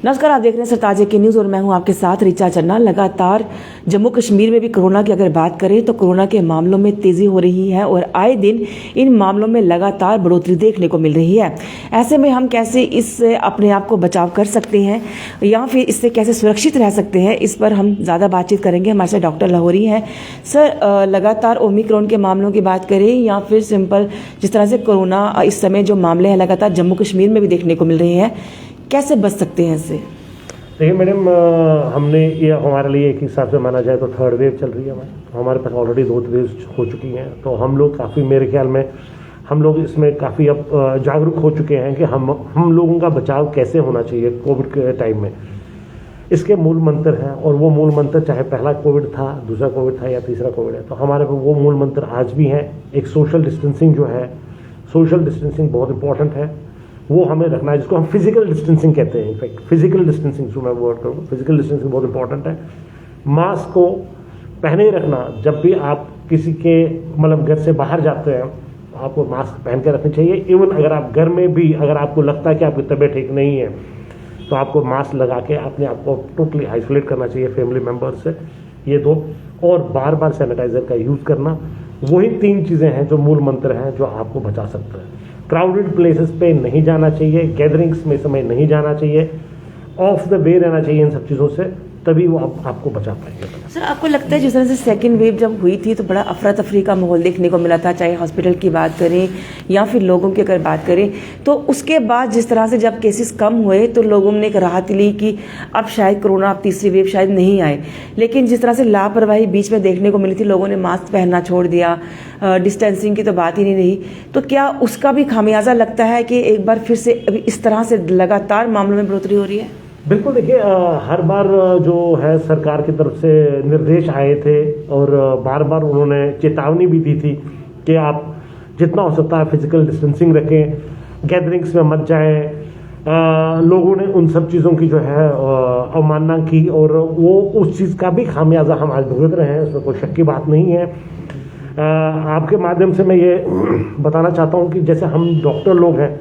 नमस्कार, आप देख रहे हैं सरताज के न्यूज़ और मैं हूं आपके साथ रिचा चन्ना। लगातार जम्मू कश्मीर में भी कोरोना की अगर बात करें तो कोरोना के मामलों में तेज़ी हो रही है और आए दिन इन मामलों में लगातार बढ़ोतरी देखने को मिल रही है। ऐसे में हम कैसे इससे अपने आप को बचाव कर सकते हैं या फिर इससे कैसे सुरक्षित रह सकते हैं, इस पर हम ज़्यादा बातचीत करेंगे। हमारे साथ डॉक्टर लाहौरी हैं। सर, लगातार ओमिक्रॉन के मामलों की बात करें या फिर सिंपल जिस तरह से कोरोना इस समय जो मामले हैं लगातार जम्मू कश्मीर में भी देखने को मिल रहे हैं, कैसे बच सकते हैं इससे? देखिए मैडम, हमने ये हमारे लिए एक हिसाब से माना जाए तो थर्ड वेव चल रही है। हमारे पास ऑलरेडी 2 वेव्स हो चुकी हैं, तो हम लोग काफ़ी, मेरे ख्याल में हम लोग इसमें काफ़ी अब जागरूक हो चुके हैं कि हम लोगों का बचाव कैसे होना चाहिए कोविड के टाइम में। इसके मूल मंत्र हैं और वो मूल मंत्र चाहे पहला कोविड था, दूसरा कोविड था या तीसरा कोविड है, तो हमारे पर वो मूल मंत्र आज भी हैं। एक सोशल डिस्टेंसिंग जो है, सोशल डिस्टेंसिंग बहुत इंपॉर्टेंट है, वो हमें रखना है, जिसको हम फिजिकल डिस्टेंसिंग कहते हैं। इनफैक्ट फिजिकल डिस्टेंसिंग जो मैं वर्ड करूँ, फिजिकल डिस्टेंसिंग बहुत इंपॉर्टेंट है। मास्क को पहने ही रखना, जब भी आप किसी के मतलब घर से बाहर जाते हैं आपको मास्क पहन के रखनी चाहिए। इवन अगर आप घर में भी, अगर आपको लगता है कि आपकी तबीयत ठीक नहीं है तो आपको मास्क लगा के अपने आप को टोटली आइसोलेट करना चाहिए फैमिली मेम्बर से। ये 2, और बार बार सैनिटाइजर का यूज़ करना, वही 3 चीज़ें हैं जो मूल मंत्र हैं जो आपको बचा सकते हैं। क्राउडेड प्लेसेस पे नहीं जाना चाहिए, गैदरिंग्स में समय नहीं जाना चाहिए, ऑफ द वे रहना चाहिए इन सब चीज़ों से, तभी वो आपको बचा पाएंगे। सर, आपको लगता है जिस तरह से सेकेंड वेव जब हुई थी तो बड़ा अफरा तफरी का माहौल देखने को मिला था, चाहे हॉस्पिटल की बात करें या फिर लोगों की अगर बात करें, तो उसके बाद जिस तरह से जब केसेस कम हुए तो लोगों ने एक राहत ली कि अब शायद कोरोना, अब तीसरी वेव शायद नहीं आए। लेकिन जिस तरह से लापरवाही बीच में देखने को मिली थी, लोगों ने मास्क पहनना छोड़ दिया, डिस्टेंसिंग की तो बात ही नहीं रही, तो क्या उसका भी खामियाजा लगता है कि एक बार फिर से अभी इस तरह से लगातार मामलों में बढ़ोतरी हो रही है? बिल्कुल, देखिए हर बार जो है सरकार की तरफ से निर्देश आए थे और बार बार उन्होंने चेतावनी भी दी थी कि आप जितना हो सकता है फिजिकल डिस्टेंसिंग रखें, गैदरिंग्स में मत जाएं। लोगों ने उन सब चीज़ों की जो है अवमानना की और वो उस चीज़ का भी खामियाजा हम आज भुगत रहे हैं, उसमें कोई शक की बात नहीं है। आपके माध्यम से मैं ये बताना चाहता हूँ कि जैसे हम डॉक्टर लोग हैं,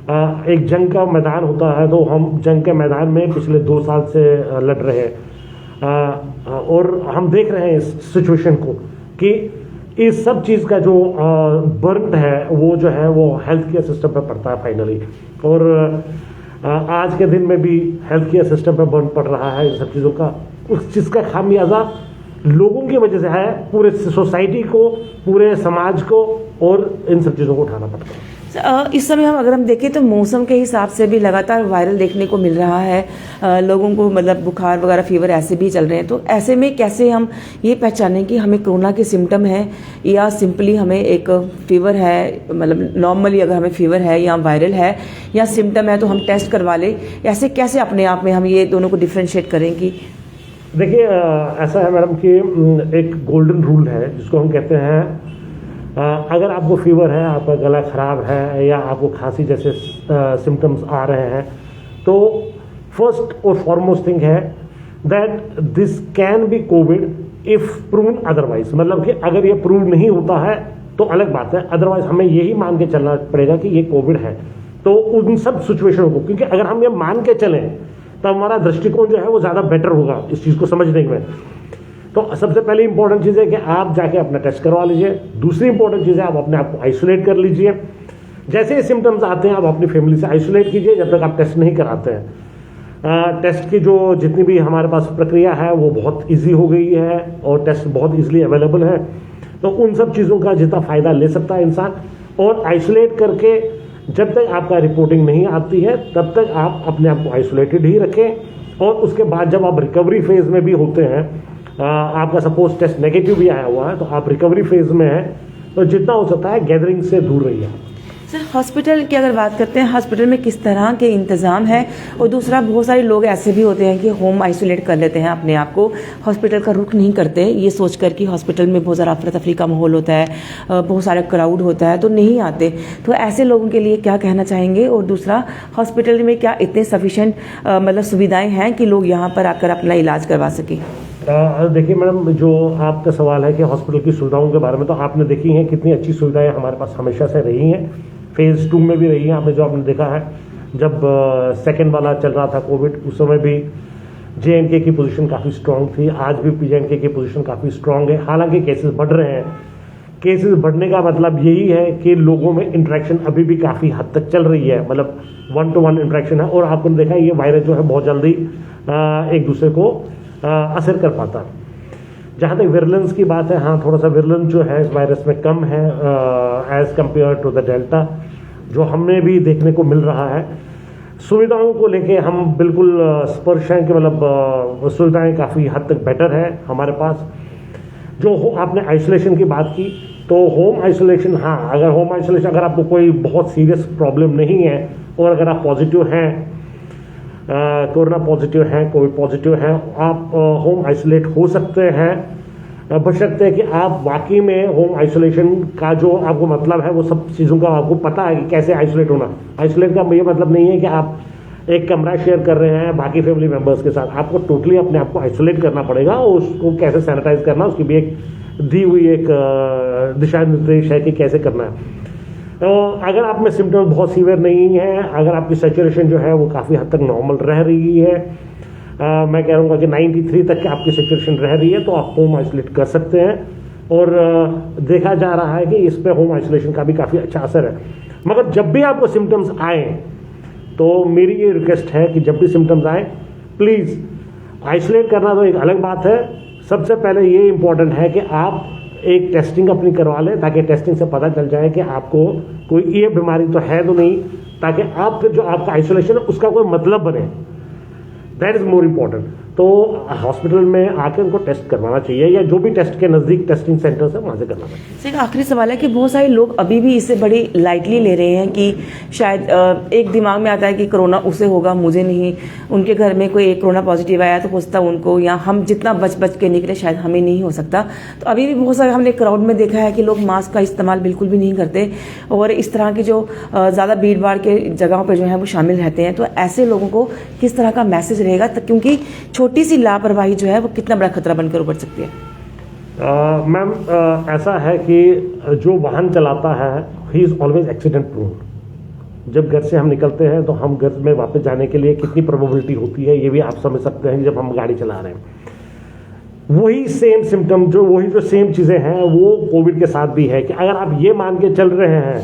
एक जंग का मैदान होता है, तो हम जंग के मैदान में पिछले 2 साल से लड़ रहे हैं और हम देख रहे हैं इस सिचुएशन को कि इस सब चीज़ का जो बर्न है वो जो है वो हेल्थ केयर सिस्टम पर पड़ता है फाइनली। और आज के दिन में भी हेल्थ केयर सिस्टम पर बर्न पड़ रहा है इन सब चीज़ों का। उस चीज़ का खामियाजा लोगों की वजह से है, पूरे सोसाइटी को, पूरे समाज को, और इन सब चीज़ों को उठाना पड़ता है। इस समय अगर हम देखें तो मौसम के हिसाब से भी लगातार वायरल देखने को मिल रहा है, लोगों को मतलब बुखार वगैरह, फीवर ऐसे भी चल रहे हैं। तो ऐसे में कैसे हम ये पहचानें कि हमें कोरोना के सिम्टम है या सिंपली हमें एक फीवर है, मतलब नॉर्मली अगर हमें फीवर है या वायरल है या सिम्टम है तो हम टेस्ट करवा लें? ऐसे कैसे अपने आप में हम ये दोनों को डिफ्रेंशिएट करें? कि देखिए ऐसा है मैडम कि एक गोल्डन रूल है जिसको हम कहते हैं, अगर आपको फीवर है, आपका गला खराब है या आपको खांसी जैसे सिम्टम्स आ रहे हैं, तो फर्स्ट और फॉरमोस्ट थिंग है that this can be Covid if proven otherwise. मतलब कि अगर ये प्रूव नहीं होता है तो अलग बात है, अदरवाइज हमें यही मान के चलना पड़ेगा कि ये कोविड है। तो उन सब सिचुएशनों को, क्योंकि अगर हम ये मान के चलें तो हमारा दृष्टिकोण जो है वो ज़्यादा बेटर होगा इस चीज़ को समझने में। तो सबसे पहले इंपॉर्टेंट चीज़ है कि आप जाके अपना टेस्ट करवा लीजिए। दूसरी इंपॉर्टेंट चीज़ है आप अपने आप को आइसोलेट कर लीजिए। जैसे ही सिम्टम्स आते हैं आप अपनी फैमिली से आइसोलेट कीजिए जब तक आप टेस्ट नहीं कराते हैं। टेस्ट की जो जितनी भी हमारे पास प्रक्रिया है वो बहुत इजी हो गई है और टेस्ट बहुत इजीली अवेलेबल है, तो उन सब चीज़ों का जितना फ़ायदा ले सकता है इंसान। और आइसोलेट करके जब तक आपका रिपोर्टिंग नहीं आती है तब तक आप अपने आप को आइसोलेटेड ही रखें। और उसके बाद जब आप रिकवरी फेज़ में भी होते हैं, आपका सपोज टेस्ट नेगेटिव भी आया हुआ है तो आप रिकवरी फेज में है, तो जितना हो सकता है गैदरिंग से दूर रहिए। सर, हॉस्पिटल की अगर बात करते हैं, हॉस्पिटल में किस तरह के इंतज़ाम है? और दूसरा, बहुत सारे लोग ऐसे भी होते हैं कि होम आइसोलेट कर लेते हैं अपने आप को, हॉस्पिटल का रुख नहीं करते ये सोचकर कि हॉस्पिटल में बहुत ज़्यादा अफरा तफरी का माहौल होता है, बहुत सारा क्राउड होता है, तो नहीं आते। तो ऐसे लोगों के लिए क्या कहना चाहेंगे? और दूसरा, हॉस्पिटल में क्या इतने सफिशेंट मतलब सुविधाएँ हैं कि लोग यहाँ पर आकर अपना इलाज करवा सकें? देखिए मैडम, जो आपका सवाल है कि हॉस्पिटल की सुविधाओं के बारे में, तो आपने देखी हैं कितनी अच्छी सुविधाएं हमारे पास हमेशा से रही हैं। फेज़ 2 में भी रही है, आपने देखा है जब सेकेंड वाला चल रहा था कोविड, उस समय भी JNK की पोजीशन काफ़ी स्ट्रांग थी। आज भी PJNK की पोजीशन काफ़ी स्ट्रांग है। हालांकि केसेस बढ़ रहे हैं। केसेस बढ़ने का मतलब यही है कि लोगों में इंटरेक्शन अभी भी काफ़ी हद तक चल रही है, मतलब 1-to-1 इंटरेक्शन है। और आपने देखा ये वायरस जो है बहुत जल्दी एक दूसरे को असर कर पाता है। जहाँ तक विरलेंस की बात है, हाँ थोड़ा सा विरलेंस जो है इस वायरस में कम है as compare to the delta, जो हमें भी देखने को मिल रहा है। सुविधाओं को लेके हम बिल्कुल स्पर्श हैं कि मतलब सुविधाएं काफ़ी हद तक बेटर है हमारे पास। जो आपने आइसोलेशन की बात की, तो होम आइसोलेशन, हाँ अगर होम आइसोलेशन, अगर आपको कोई बहुत सीरियस प्रॉब्लम नहीं है और अगर आप पॉजिटिव हैं, कोरोना पॉजिटिव हैं, कोविड पॉजिटिव हैं, आप होम आइसोलेट हो सकते हैं, बशर्ते कि आप वाकई में होम आइसोलेशन का जो आपको मतलब है वो सब चीज़ों का आपको पता है कि कैसे आइसोलेट होना। आइसोलेट का ये मतलब नहीं है कि आप एक कमरा शेयर कर रहे हैं बाकी फैमिली मेम्बर्स के साथ। आपको टोटली अपने आप को आइसोलेट करना पड़ेगा और उसको कैसे सैनिटाइज करना, उसकी भी एक दी हुई एक दिशा निर्देश है कि कैसे करना है। तो अगर आप में सिम्टम्स बहुत सीवियर नहीं है, अगर आपकी सैचुरेशन जो है वो काफ़ी हद तक नॉर्मल रह रही है, मैं कह रहूँगा कि 93 तक आपकी सैचुरेशन रह रही है, तो आप होम आइसोलेट कर सकते हैं। और देखा जा रहा है कि इस पर होम आइसोलेशन का भी काफ़ी अच्छा असर है। मगर जब भी आपको सिम्टम्स आए तो मेरी ये रिक्वेस्ट है कि जब भी सिम्टम्स आए प्लीज़ आइसोलेट करना तो एक अलग बात है। सबसे पहले ये इम्पॉर्टेंट है कि आप एक टेस्टिंग अपनी करवा लें, ताकि टेस्टिंग से पता चल जाए कि आपको कोई ये बीमारी तो है तो नहीं, ताकि आप फिर जो आपका आइसोलेशन है उसका कोई मतलब बने। That is more important. तो हॉस्पिटल में आकर उनको टेस्ट करवाना चाहिए, या जो भी टेस्ट के नज़दीक टेस्टिंग सेंटर्स है वहाँ से करना चाहिए। एक आखिरी सवाल है कि बहुत सारे लोग अभी भी इसे बड़ी लाइटली ले रहे हैं कि शायद एक दिमाग में आता है कि कोरोना उसे होगा, मुझे नहीं। उनके घर में कोई एक कोरोना पॉजिटिव आया तो हो सकता उनको, या हम जितना बच के निकले शायद हमें नहीं हो सकता। तो अभी भी बहुत सारे हमने क्राउड में देखा है कि लोग मास्क का इस्तेमाल बिल्कुल भी नहीं करते और इस तरह की जो ज़्यादा भीड़ भाड़ के जगहों पर जो है वो शामिल रहते हैं। तो ऐसे लोगों को किस तरह का मैसेज रहेगा, क्योंकि छोटी सी लापरवाही जो है वो कितना बड़ा खतरा बनकर उभर सकती है। मैम ऐसा है कि जो वाहन चलाता है he is always accident prune. जब घर से हम निकलते हैं तो हम घर में वापस जाने के लिए कितनी प्रोबेबिलिटी होती है ये भी आप समझ सकते हैं जब हम गाड़ी चला रहे हैं। वही सेम सिम्टम वही जो सेम चीज़ें हैं वो कोविड के साथ भी है कि अगर आप ये मान के चल रहे हैं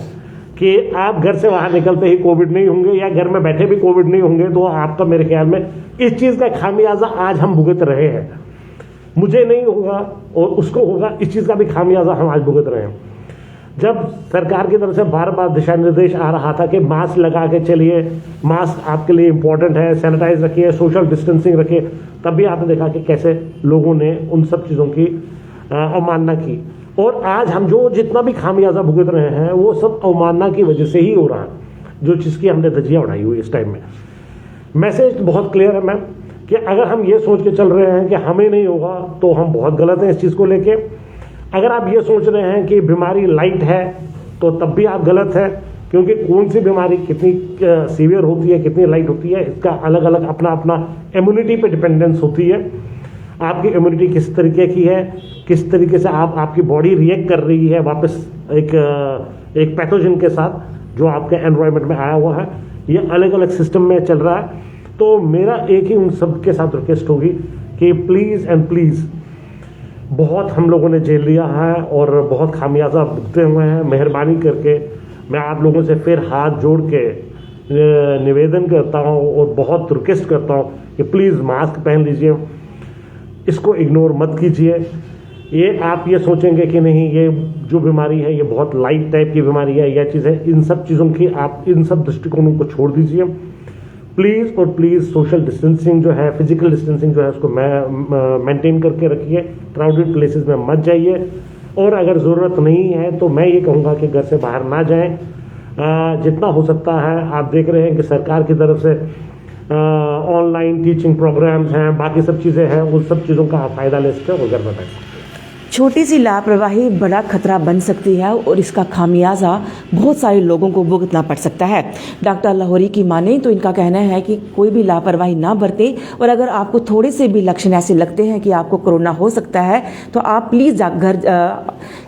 कि आप घर से बाहर निकलते ही कोविड नहीं होंगे या घर में बैठे भी कोविड नहीं होंगे, तो आपका मेरे ख्याल में इस चीज़ का खामियाजा आज हम भुगत रहे हैं। मुझे नहीं होगा और उसको होगा, इस चीज़ का भी खामियाजा हम आज भुगत रहे हैं। जब सरकार की तरफ से बार बार दिशा निर्देश आ रहा था कि मास्क लगा के चलिए, मास्क आपके लिए इम्पोर्टेंट है, सैनिटाइज रखिए, सोशल डिस्टेंसिंग रखिए, तब भी आपने देखा कि कैसे लोगों ने उन सब चीज़ों की अवमानना की। और आज हम जो जितना भी खामियाजा भुगत रहे हैं वो सब अवमानना की वजह से ही हो रहा है, जो चीज़ की हमने धज्जियाँ उड़ाई हुई इस टाइम में। मैसेज बहुत क्लियर है मैम कि अगर हम ये सोच के चल रहे हैं कि हमें नहीं होगा तो हम बहुत गलत हैं इस चीज़ को लेके। अगर आप ये सोच रहे हैं कि बीमारी लाइट है तो तब भी आप गलत है, क्योंकि कौन सी बीमारी कितनी सीवियर होती है, कितनी लाइट होती है, इसका अलग अलग अपना अपना इम्यूनिटी पे डिपेंडेंस होती है। आपकी इम्यूनिटी किस तरीके की है, किस तरीके से आपकी बॉडी रिएक्ट कर रही है वापस एक पैथोजन के साथ जो आपके एनवायरनमेंट में आया हुआ है, ये अलग अलग सिस्टम में चल रहा है। तो मेरा एक ही उन सब के साथ रिक्वेस्ट होगी कि प्लीज़ एंड प्लीज़, बहुत हम लोगों ने झेल लिया है और बहुत खामियाजा भुगते हुए हैं। मेहरबानी करके मैं आप लोगों से फिर हाथ जोड़ के निवेदन करता हूँ और बहुत रिक्वेस्ट करता हूँ कि प्लीज़ मास्क पहन लीजिए, इसको इग्नोर मत कीजिए। ये आप ये सोचेंगे कि नहीं ये जो बीमारी है ये बहुत लाइट टाइप की बीमारी है, यह चीज़ है, इन सब चीज़ों की आप इन सब दृष्टिकोणों को छोड़ दीजिए प्लीज़। और प्लीज़ सोशल डिस्टेंसिंग जो है, फिजिकल डिस्टेंसिंग जो है, उसको मेंटेन करके रखिए। क्राउडेड प्लेसेस में मत जाइए, और अगर ज़रूरत नहीं है तो मैं ये कहूँगा कि घर से बाहर ना जाएं। जितना हो सकता है, आप देख रहे हैं कि सरकार की तरफ से ऑनलाइन टीचिंग प्रोग्राम्स हैं, बाकी सब चीज़ें हैं, उन सब चीज़ों का आप फ़ायदा ले सकते हैं और घर में बैठ सकते हैं। छोटी सी लापरवाही बड़ा खतरा बन सकती है और इसका खामियाजा बहुत सारे लोगों को भुगतना पड़ सकता है। डॉक्टर लाहौरी की माने तो इनका कहना है कि कोई भी लापरवाही ना बरतें और अगर आपको थोड़े से भी लक्षण ऐसे लगते हैं कि आपको कोरोना हो सकता है तो आप प्लीज़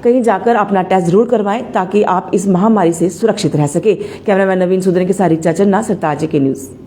कहीं जाकर अपना टेस्ट जरूर करवाएं ताकि आप इस महामारी से सुरक्षित रह सके। कैमरामैन नवीन सुदन के साथ रिचा चन्ना, सरताज के न्यूज़।